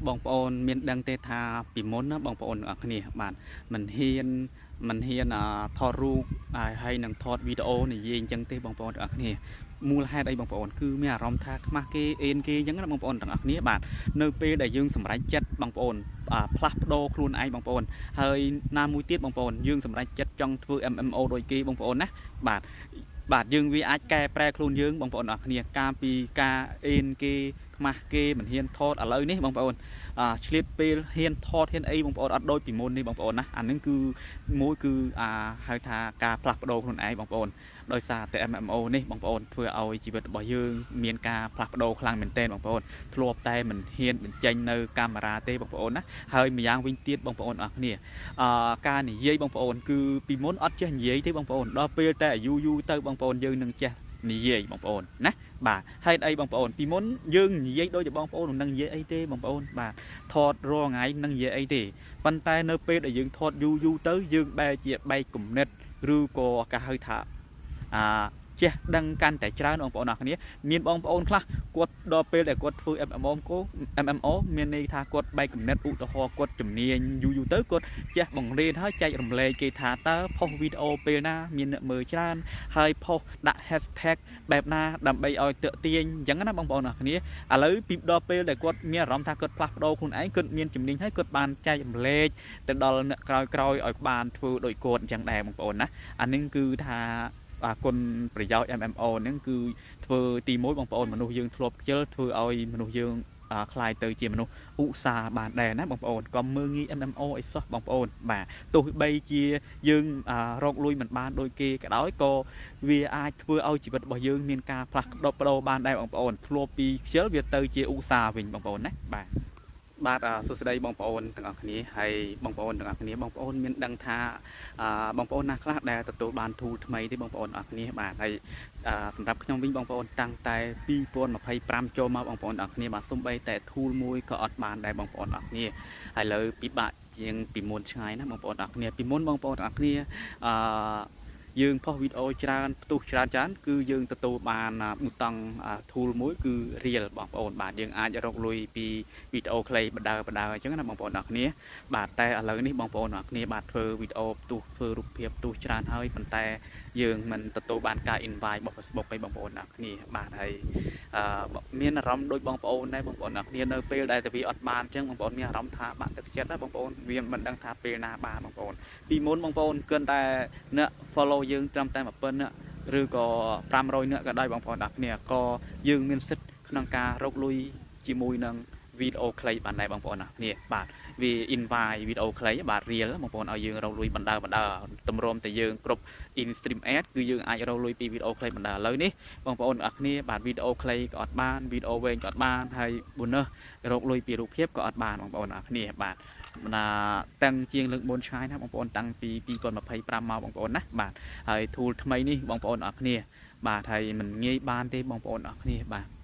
បងប្អូនមានដឹងទេថាពីមុនណាបងប្អូនអរគ្នាបាទមិនហ៊ានថតរូបហើយនឹងថតវីដេអូនិយាយអញ្ចឹងទេបងប្អូនទាំងអស់គ្នាមូលហេតុអីបងប្អូនគឺមានអារម្មណ៍ថាខ្មាស់គេអេនគេអញ្ចឹងណាបងប្អូនទាំងអស់គ្នាបាទនៅពេលដែលយើងសម្រេចចិត្តបងប្អូនផ្លាស់ប្ដូរខ្លួនឯងបងប្អូនហើយណាមួយទៀតបងប្អូនយើងសម្រេចចិត្តចង់ធ្វើ MMO ដូចគេបងប្អូនណាបាទយើងវាអាចកែប្រែខ្លួនយើងបងប្អូនអរគ្នាកាលពីការអេនគេខ្មាស់គេមិនហ៊ានថតឥឡូវនេះបងប្អូនឆ្លៀតពេលហ៊ានថតហ៊ានអីបងប្អូនអត់ដូចពីមុននេះបងប្អូនណាអានឹងគឺមួយគឺហៅថាការផ្លាស់ប្ដូរខ្លួនឯងបងប្អូនដោយសារតែ MMO នេះបងប្អូនធ្វើឲ្យជីវិតរបស់យើងមានការផ្លាស់ប្ដូរខ្លាំងមែនទែនបងប្អូនធ្លាប់តែមិនហ៊ានបញ្ចេញនៅកាមេរ៉ាទេបងប្អូនណាហើយម្យ៉ាងវិញទៀតបងប្អូនអរគ្នាការនិយាយបងប្អូនគឺពីមុនអត់ចេះនិយាយទេបងប្អូនដល់ពេលតែយូរទៅបងប្អូនយើងនឹងចេះនិយាយបងប្អូនណាបាទហេតុអីបងប្អូនពីមុនយើងនិយាយដូចជាបងប្អូនមិនដឹងនិយាយអីទេបងប្អូនបាទថតរាល់ថ្ងៃនឹងនិយាយអីទេប៉ុន្តែនៅពេលដែលយើងថតយូរទៅយើងបែរជាបែកគំនិតឬក៏គេហៅថាចេះដឹងកាន់តែច្រើនបងប្អូនអរគ្នាមានបងប្អូនខ្លះគាត់ដល់ពេលដែលគាត់ធ្វើ MMO មានន័យថាគាត់បែកគំនិតឧទាហរណ៍គាត់ជំនាញយូរទៅគាត់ចេះបង្រៀនហើយចែករំលែកគេថាតើផុសវីដេអូពេលណាមានអ្នកមើលច្រើនហើយផុសដាក់ hashtag បែបណាដើម្បីឲ្យទាក់ទាញអញ្ចឹងណាបងប្អូនអរគ្នាឥឡូវពីដល់ពេលដែលគាត់មានអារម្មណ៍ថាគាត់ផ្លាស់ប្ដូរខ្លួនឯងគាត់មានជំនាញហើយគាត់បានចែករំលែកទៅដល់អ្នកក្រោយៗឲ្យបានធ្វើដូចគាត់អញ្ចឹងដែរបងប្អូនណាអានេះគឺថាគុណប្រយោជន៍ MMO ហ្នឹងគឺធ្វើទី1បងប្អូនមនុស្សយើងធ្លាប់ខ្ជិលធ្វើឲ្យមនុស្សយើងคล้ายទៅជាមនុស្សឧស្សាហ៍បានដែរណាបងប្អូនកុំមើលងាយ MMO អីសោះបងប្អូនបាទទោះបីជាយើងរកលុយមិនបានដូចគេក៏ដោយក៏វាអាចធ្វើឲ្យជីវិតរបស់យើងមានការផ្លាស់ប្ដូរបានដែរបងប្អូនធ្លាប់ពីខ្ជិលវាទៅជាឧស្សាហ៍វិញបងប្អូនណាបាទសួស្តីបងប្អូនទាំងអស់គ្នាហើយបងប្អូនទាំងអស់គ្នាបងប្អូនមានដឹងថាបងប្អូនណាខ្លះដែលទទួលបានទូលថ្មីទេបងប្អូនអស់គ្នាបាទហើយសម្រាប់ខ្ញុំវិញបងប្អូនតាំងតែ2025ចូលមកបងប្អូនអស់គ្នាបាទសូម្បីតែទូលមួយក៏អត់បានដែរបងប្អូនអស់គ្នាហើយលើពិបាកជាងពីមុនឆ្ងាយណាបងប្អូនអស់គ្នាពីមុនបងប្អូនអស់គ្នាយើងផុសវីដេអូច្រើនផ្ទុះច្រើនគឺយើងទទួលបានប៊ូតុង tool មួយគឺ Reel បងប្អូនបាទយើងអាចរកលុយពីវីដេអូខ្លីបដើអញ្ចឹងណាបងប្អូនអរគ្នាបាទតែឥឡូវនេះបងប្អូនអរគ្នាបាទធ្វើវីដេអូផ្ទុះធ្វើរូបភាពផ្ទុះច្រើនហើយប៉ុន្តែយើងមិនទទួលបានការ invite របស់ Facebook ទេបងប្អូនអរគ្នាបាទហើយមានអារម្មណ៍ដូចបងប្អូនដែរបងប្អូនអរគ្នានៅពេលដែលតែវាអត់បានអញ្ចឹងបងប្អូនមានអារម្មណ៍ថាបាក់ទឹកចិត្តណាបងប្អូនវាមិនដឹងថាពេលណាបានបងប្អូនពីមុនបងប្អូនគិតតែអ្នក follow យើងត្រឹមតែ1000នាក់ឬក៏500នាក់ក៏ដោយបងប្អូនអរគ្នាក៏យើងមានសិទ្ធិក្នុងការរកលុយជាមួយនឹងវីដេអូខ្លីបានដែរបងប្អូនអរគ្នាបាទវា invite វីដេអូខ្លីបាទ Reel បងប្អូនឲ្យយើងរកលុយបណ្ដើតម្រុំតែយើងគ្រប់ in stream ad គឺយើងអាចរកលុយពីវីដេអូខ្លីបណ្ដើឥឡូវនេះបងប្អូនអរគ្នាបាទវីដេអូខ្លីក៏អត់បានវីដេអូវែងក៏អត់បានហើយ bonus រកលុយពីរូបភាពក៏អត់បានបងប្អូនអរគ្នាបាទតាំងជាងលើក4ឆ្ងាយណាបងប្អូនតាំងពី2025មកបងប្អូនណាបាទហើយ tool ថ្មីនេះបងប្អូនអរគ្នាបាទហើយមិនងាយបានទេបងប្អូនអរគ្នាបាទ